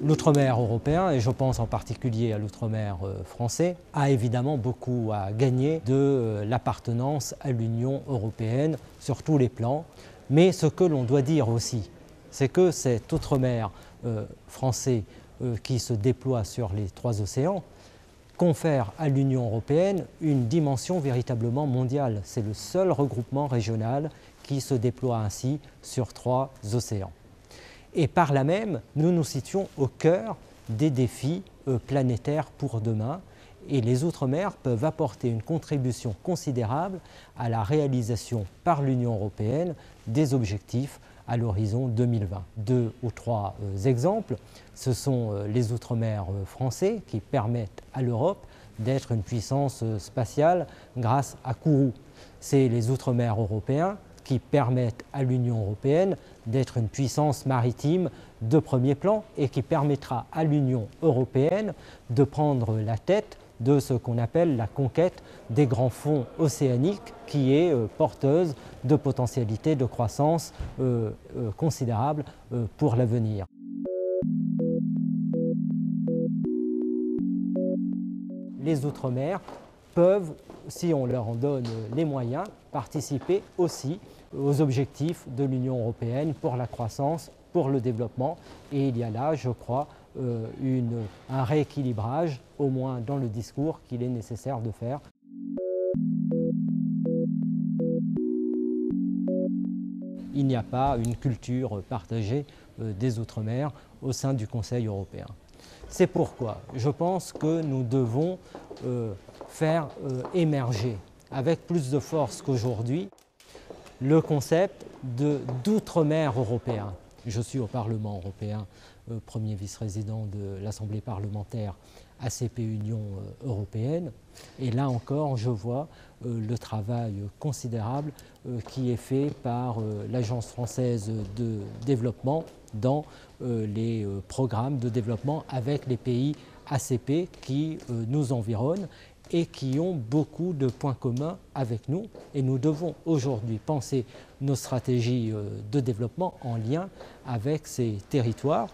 L'outre-mer européen, et je pense en particulier à l'outre-mer français, a évidemment beaucoup à gagner de l'appartenance à l'Union européenne sur tous les plans. Mais ce que l'on doit dire aussi, c'est que cet outre-mer français qui se déploie sur les 3 océans confère à l'Union européenne une dimension véritablement mondiale. C'est le seul regroupement régional qui se déploie ainsi sur 3 océans. Et par là même, nous nous situons au cœur des défis planétaires pour demain, et les Outre-mer peuvent apporter une contribution considérable à la réalisation par l'Union européenne des objectifs à l'horizon 2020. 2 ou 3 exemples, ce sont les Outre-mer français qui permettent à l'Europe d'être une puissance spatiale grâce à Kourou. C'est les Outre-mer européens qui permettent à l'Union européenne d'être une puissance maritime de premier plan et qui permettra à l'Union européenne de prendre la tête de ce qu'on appelle la conquête des grands fonds océaniques, qui est porteuse de potentialités de croissance considérables pour l'avenir. Les Outre-mer peuvent, si on leur en donne les moyens, participer aussi aux objectifs de l'Union européenne pour la croissance, pour le développement. Et il y a là, je crois, un rééquilibrage, au moins dans le discours, qu'il est nécessaire de faire. Il n'y a pas une culture partagée des Outre-mer au sein du Conseil européen. C'est pourquoi je pense que nous devons faire émerger avec plus de force qu'aujourd'hui le concept d'outre-mer européen. Je suis au Parlement européen, premier vice-président de l'Assemblée parlementaire ACP Union européenne, et là encore je vois le travail considérable qui est fait par l'Agence française de développement dans les programmes de développement avec les pays ACP qui nous environnent et qui ont beaucoup de points communs avec nous. Et nous devons aujourd'hui penser nos stratégies de développement en lien avec ces territoires.